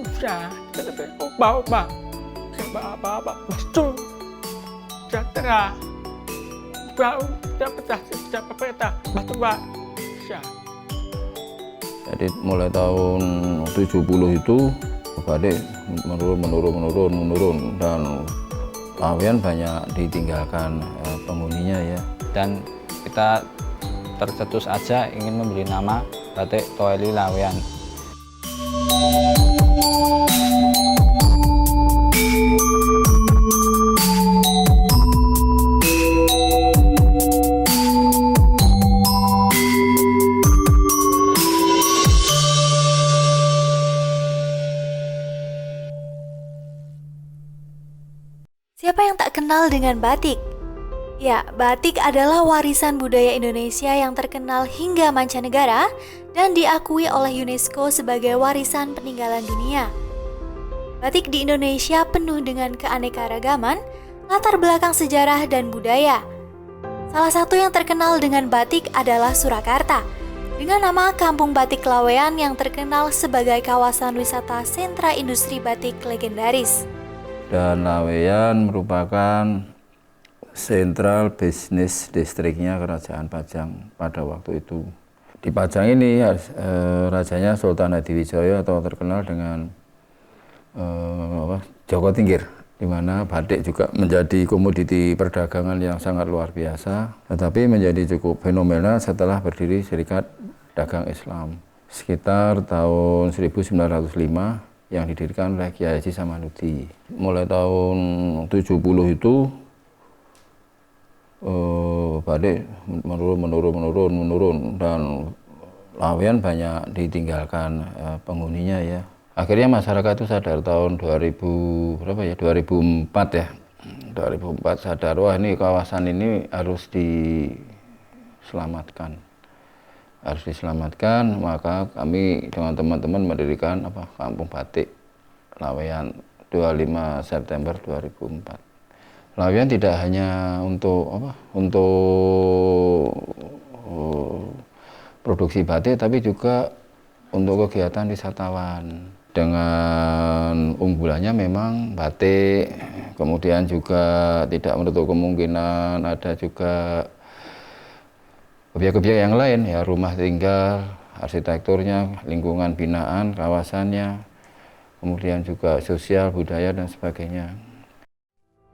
Indonesia, Bapak, Bapak, betul, sejahtera, bau, dapat peta, batu Pak. Jadi mulai tahun 70 itu batik menurun dan lawean banyak ditinggalkan penghuninya ya. Dan kita tercetus aja ingin memberi nama batik Toeli Lawean. Siapa yang tak kenal dengan batik? Ya, batik adalah warisan budaya Indonesia yang terkenal hingga mancanegara dan diakui oleh UNESCO sebagai warisan peninggalan dunia. Batik di Indonesia penuh dengan keanekaragaman, latar belakang sejarah dan budaya. Salah satu yang terkenal dengan batik adalah Surakarta, dengan nama Kampung Batik Lawean yang terkenal sebagai kawasan wisata sentra industri batik legendaris. Dan Lawean merupakan sentral bisnis distriknya Kerajaan Pajang pada waktu itu. Di Pajang ini rajanya Sultan Hadiwijaya atau terkenal dengan Joko Tingkir, di mana batik juga menjadi komoditi perdagangan yang sangat luar biasa, tetapi menjadi cukup fenomenal setelah berdiri Serikat Dagang Islam sekitar tahun 1905 yang didirikan oleh Kiai Haji Samanudi. Mulai tahun 70 itu batik menurun dan lawean banyak ditinggalkan penghuninya ya. Akhirnya masyarakat itu sadar tahun 2004 ya. 2004 sadar, wah ini kawasan ini harus diselamatkan. Maka kami dengan teman-teman mendirikan Kampung Batik Lawean 25 September 2004. Lawean tidak hanya untuk produksi batik, tapi juga untuk kegiatan wisatawan. Dengan unggulannya memang batik, kemudian juga tidak menutup kemungkinan ada juga objek-objek yang lain ya, rumah tinggal, arsitekturnya, lingkungan binaan, kawasannya, kemudian juga sosial, budaya dan sebagainya.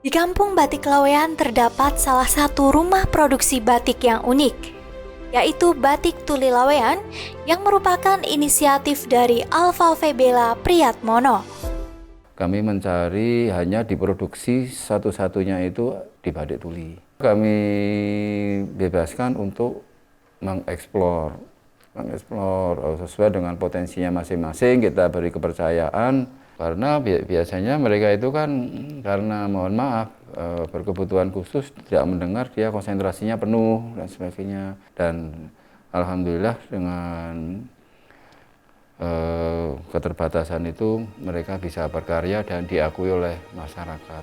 Di Kampung Batik Lawean terdapat salah satu rumah produksi batik yang unik, yaitu Batik Tuli Lawean yang merupakan inisiatif dari Alfa Febela Priyatmono. Kami mencari hanya diproduksi satu-satunya itu di batik tuli. Kami bebaskan untuk mengeksplor sesuai dengan potensinya masing-masing. Kita beri kepercayaan karena biasanya mereka itu kan karena mohon maaf berkebutuhan khusus, tidak mendengar, dia konsentrasinya penuh dan sebagainya. Dan alhamdulillah dengan keterbatasan itu mereka bisa berkarya dan diakui oleh masyarakat.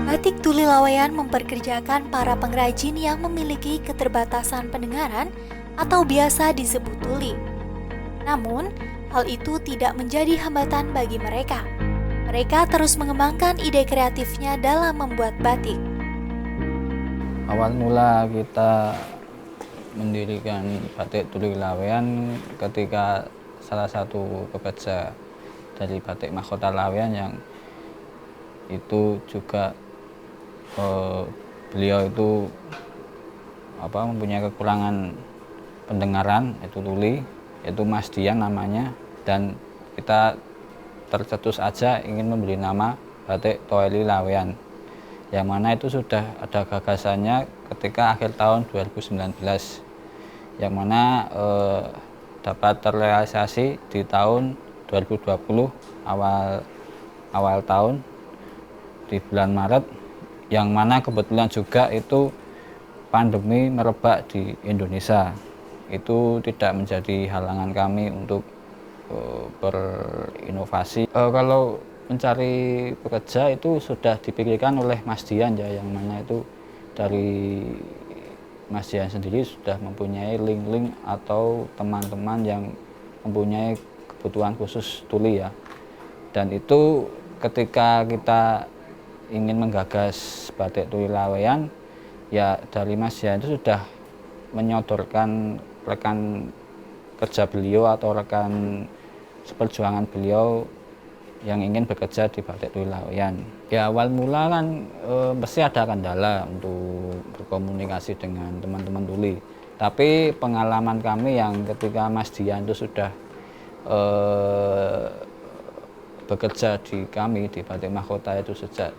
Batik Tuli Lawean memperkerjakan para pengrajin yang memiliki keterbatasan pendengaran atau biasa disebut tuli. Namun, hal itu tidak menjadi hambatan bagi mereka. Mereka terus mengembangkan ide kreatifnya dalam membuat batik. Awal mula kita mendirikan Batik Tuli Lawean ketika salah satu pekerja dari Batik Mahkota Lawean yang itu juga beliau itu mempunyai kekurangan pendengaran, itu tuli, yaitu Mas Dian namanya, dan kita tercetus aja ingin memberi nama Batik Toeli Lawean, yang mana itu sudah ada gagasannya ketika akhir tahun 2019, yang mana dapat terrealisasi di tahun 2020 awal tahun di bulan Maret, yang mana kebetulan juga itu pandemi merebak di Indonesia. Itu tidak menjadi halangan kami untuk berinovasi. Kalau mencari pekerja itu sudah dipikirkan oleh Mas Dian ya, yang mana itu dari Mas Dian sendiri sudah mempunyai link-link atau teman-teman yang mempunyai kebutuhan khusus tuli ya. Dan itu ketika kita ingin menggagas batik tuli laweyan, ya dari Mas Dian itu sudah menyodorkan rekan kerja beliau atau rekan seperjuangan beliau yang ingin bekerja di batik tuli laweyan. Ya awal mula kan pasti ada kendala untuk berkomunikasi dengan teman-teman tuli. Tapi pengalaman kami yang ketika Mas Dian itu sudah bekerja di kami di Batik Mahkota itu sejak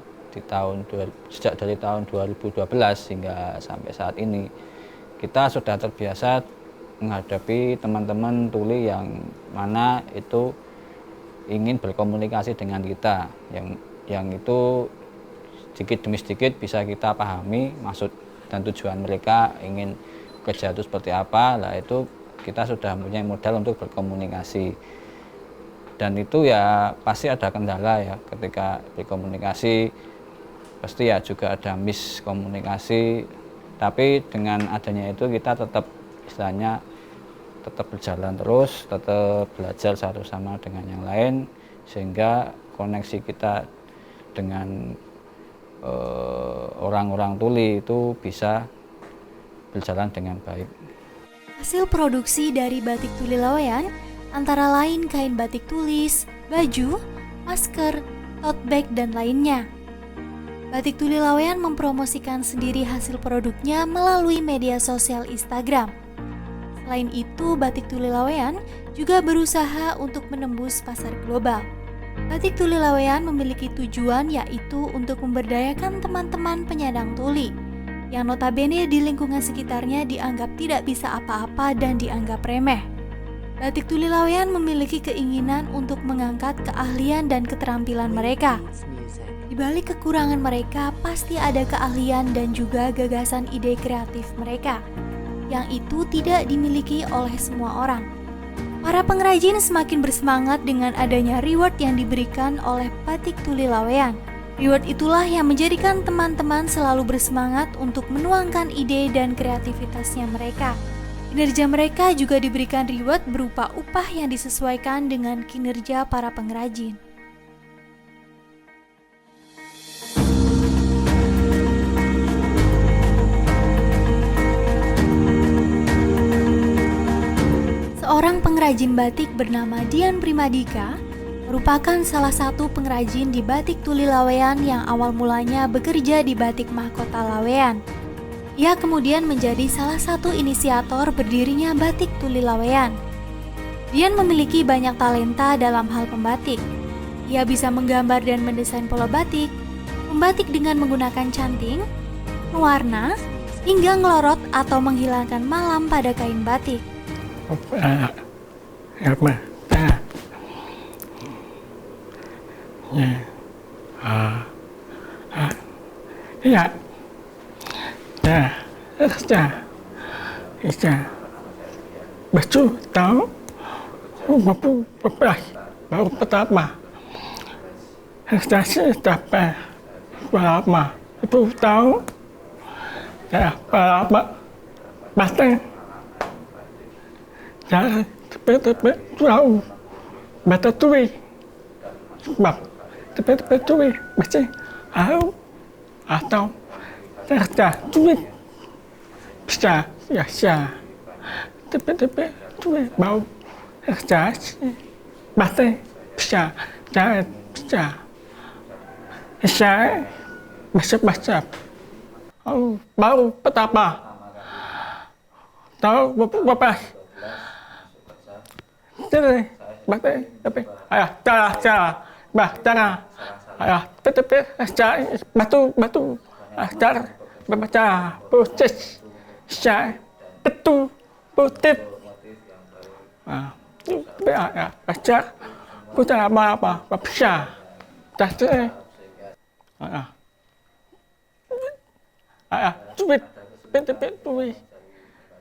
dari tahun 2012 hingga sampai saat ini, kita sudah terbiasa menghadapi teman-teman tuli yang mana itu ingin berkomunikasi dengan kita, yang itu sedikit demi sedikit bisa kita pahami maksud dan tujuan mereka ingin kerja itu seperti apa. Lah itu kita sudah mempunyai modal untuk berkomunikasi, dan itu ya pasti ada kendala ya ketika berkomunikasi, pasti ya juga ada miskomunikasi. Tapi dengan adanya itu kita tetap istilahnya tetap berjalan terus, tetap belajar satu sama dengan yang lain, sehingga koneksi kita dengan orang-orang tuli itu bisa berjalan dengan baik. Hasil produksi dari batik tuli laweyan antara lain kain batik tulis, baju, masker, tote bag, dan lainnya. Batik tuli laweyan mempromosikan sendiri hasil produknya melalui media sosial Instagram. Selain itu, batik tuli laweyan juga berusaha untuk menembus pasar global. Batik tuli laweyan memiliki tujuan yaitu untuk memberdayakan teman-teman penyandang tuli yang notabene di lingkungan sekitarnya dianggap tidak bisa apa-apa dan dianggap remeh. Batik tuli laweyan memiliki keinginan untuk mengangkat keahlian dan keterampilan mereka. Di balik kekurangan mereka pasti ada keahlian dan juga gagasan ide kreatif mereka, yang itu tidak dimiliki oleh semua orang. Para pengrajin semakin bersemangat dengan adanya reward yang diberikan oleh batik tuli laweyan. Reward itulah yang menjadikan teman-teman selalu bersemangat untuk menuangkan ide dan kreativitasnya mereka. Kinerja mereka juga diberikan reward berupa upah yang disesuaikan dengan kinerja para pengrajin. Seorang pengrajin batik bernama Dian Primadika merupakan salah satu pengrajin di batik tuli laweyan yang awal mulanya bekerja di Batik Mahkota Laweyan. Ia kemudian menjadi salah satu inisiator berdirinya Batik Tuli Laweyan. Dian memiliki banyak talenta dalam hal pembatik. Ia bisa menggambar dan mendesain pola batik, membatik dengan menggunakan canting, mewarna, hingga ngelorot atau menghilangkan malam pada kain batik. Baju tahu mampu berbalik baru pertama ekstasi dapat lama itu tahu ya lama batang ya tepat tahu bata tuli sebab tepat tuli macam atau kerja tuli bisa ya tepat tuli bau kerja batang bisa jangan bisa baca baru pertama tahu berapa jadi batang tapi ayah cara ayah tepat batu cara baca proses saya betul putih baca putar apa bisa tapi sulit tulis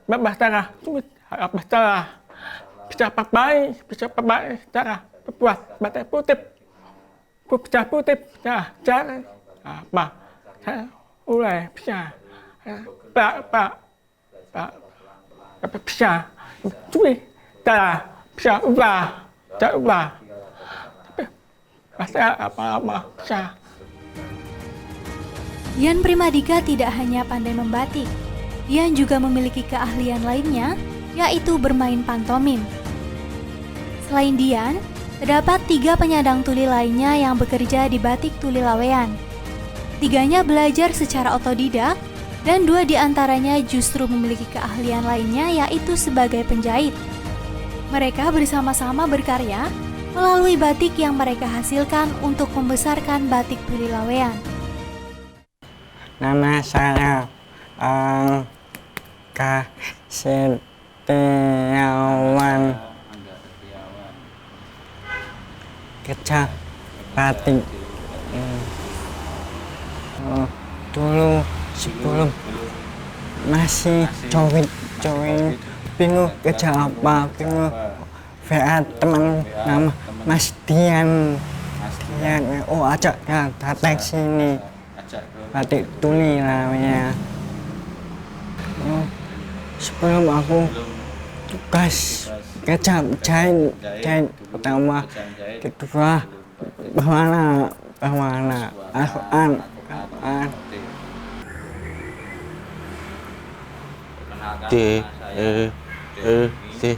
baca sulit baca bisa pakai cara buat batik putih pecah putih, pecah, pecah. Apa? Ulai, pecah. Pak, pecah. Curi, dah, pecah, ubah. Pasti apa, pecah. Dian Primadika tidak hanya pandai membatik, Dian juga memiliki keahlian lainnya, yaitu bermain pantomim. Selain Dian, terdapat 3 penyandang tuli lainnya yang bekerja di Batik Tuli Laweyan. 3-nya belajar secara otodidak, dan 2 diantaranya justru memiliki keahlian lainnya, yaitu sebagai penjahit. Mereka bersama-sama berkarya melalui batik yang mereka hasilkan untuk membesarkan Batik Tuli Laweyan. Nama saya Angka Setiawan, kerja batik. Dulu sebelum masih join bingung kerja apa, bingung VA teman nama Mas Dian, ajak datang sini Batik Tuli namanya. Sebelum aku tugas kerja jahit pertama, kedua bagaimana Al-Quran. T C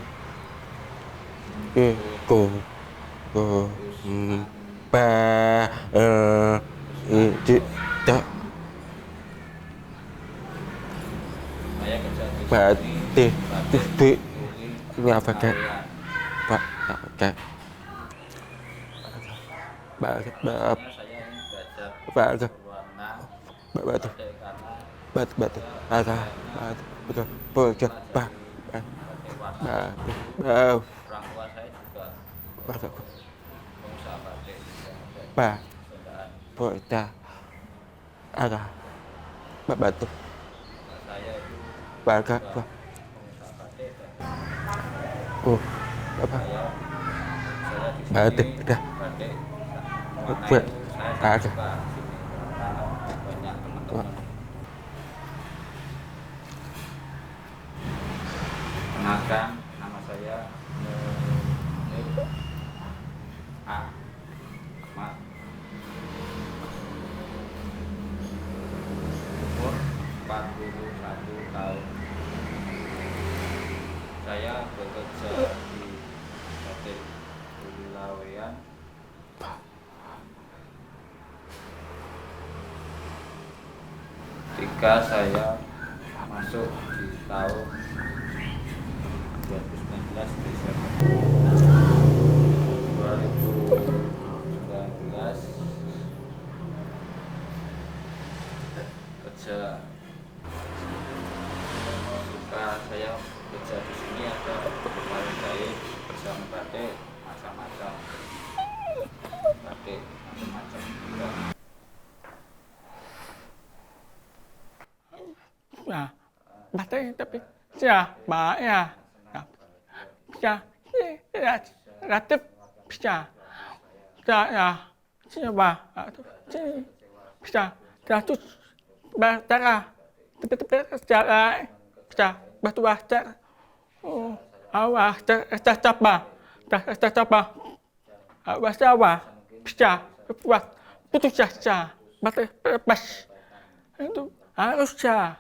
Go ba tak batik tuli Laweyan Kenalkan, nama saya Ahmad. Umur 41 tahun. Saya bekerja di Batik Tuli Laweyan ketika saya masuk di tahun 2019 Desember 2019 kerja suka saya kerja di sini ada kemarin jahit bersama batik macam-macam juga. Batik tapi siapa ya? Pecah, relatif pecah. Siapa? Pecah, ratus batara, tepi secara pecah, batu basar. Awak tercapa, awak sawah, pecah, buat putus asa, batik lepas. Itu harus pecah,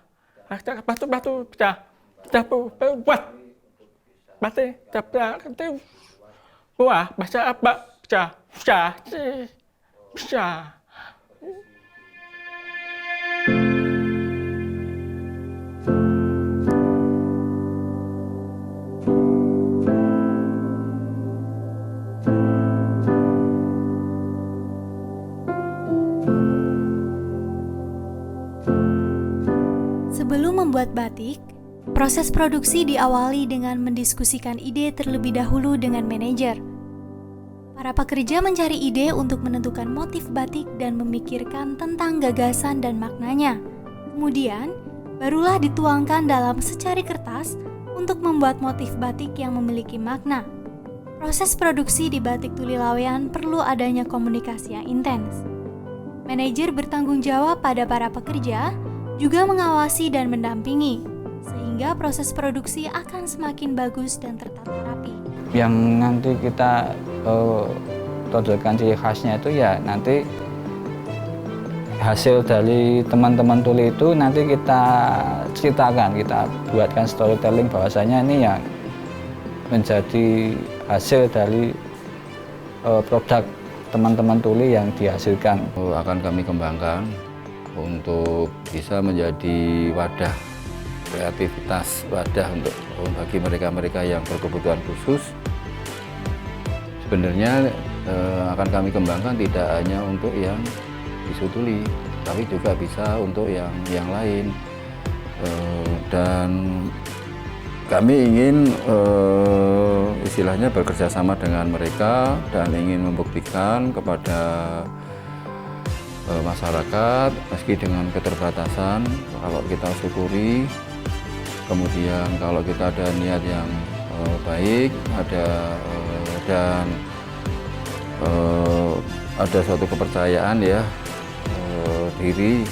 batu pecah, buat. Batik tapi buah bahasa apa pecah. Sebelum membuat batik, proses produksi diawali dengan mendiskusikan ide terlebih dahulu dengan manajer. Para pekerja mencari ide untuk menentukan motif batik dan memikirkan tentang gagasan dan maknanya. Kemudian, barulah dituangkan dalam secari kertas untuk membuat motif batik yang memiliki makna. Proses produksi di batik tuli Laweyan perlu adanya komunikasi yang intens. Manajer bertanggung jawab pada para pekerja, juga mengawasi dan mendampingi, sehingga proses produksi akan semakin bagus dan tertata rapi. Yang nanti kita tonjolkan ciri khasnya itu ya nanti hasil dari teman-teman tuli itu nanti kita ceritakan, kita buatkan storytelling bahwasanya ini yang menjadi hasil dari produk teman-teman tuli yang dihasilkan. Akan kami kembangkan untuk bisa menjadi wadah kreativitas, wadah untuk bagi mereka-mereka yang berkebutuhan khusus. Sebenarnya akan kami kembangkan tidak hanya untuk yang bisu tuli, tapi juga bisa untuk yang lain. Dan kami ingin istilahnya bekerja sama dengan mereka dan ingin membuktikan kepada masyarakat, meski dengan keterbatasan, kalau kita syukuri, kemudian kalau kita ada niat yang baik, dan ada suatu kepercayaan ya diri,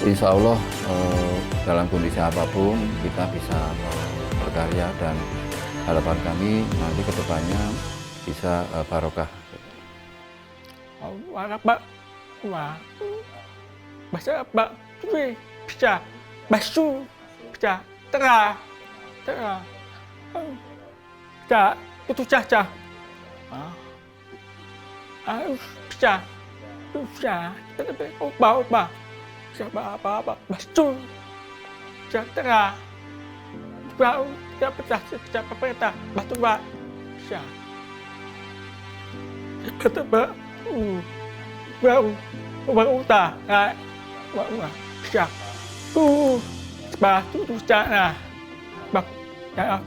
insya Allah dalam kondisi apapun kita bisa berkarya, dan harapan kami nanti kedepannya bisa barokah. Pak, wah, bahasa Pak, bisa, basu, bisa, terah, bisa, itu caca, bisa, opa, bisa apa, basu, bisa terah, bau, bisa pecah, bisa pemerintah, batu Pak, bisa, batu Pak, bau utah, bisa, batu sana,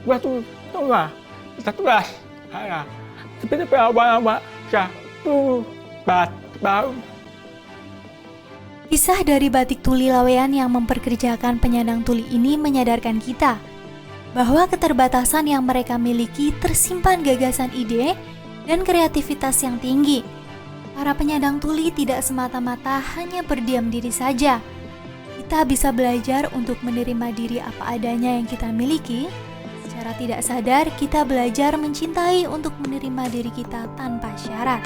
batu tua, satu ras, seperti apa, bisa, bau. Kisah dari batik tuli Laweyan yang memperkerjakan penyandang tuli ini menyadarkan kita bahwa keterbatasan yang mereka miliki tersimpan gagasan ide dan kreativitas yang tinggi. Para penyandang tuli tidak semata-mata hanya berdiam diri saja. Kita bisa belajar untuk menerima diri apa adanya yang kita miliki. Secara tidak sadar, kita belajar mencintai untuk menerima diri kita tanpa syarat.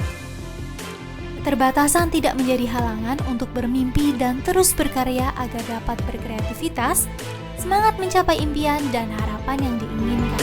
Keterbatasan tidak menjadi halangan untuk bermimpi dan terus berkarya agar dapat berkreativitas, semangat mencapai impian dan harapan yang diinginkan.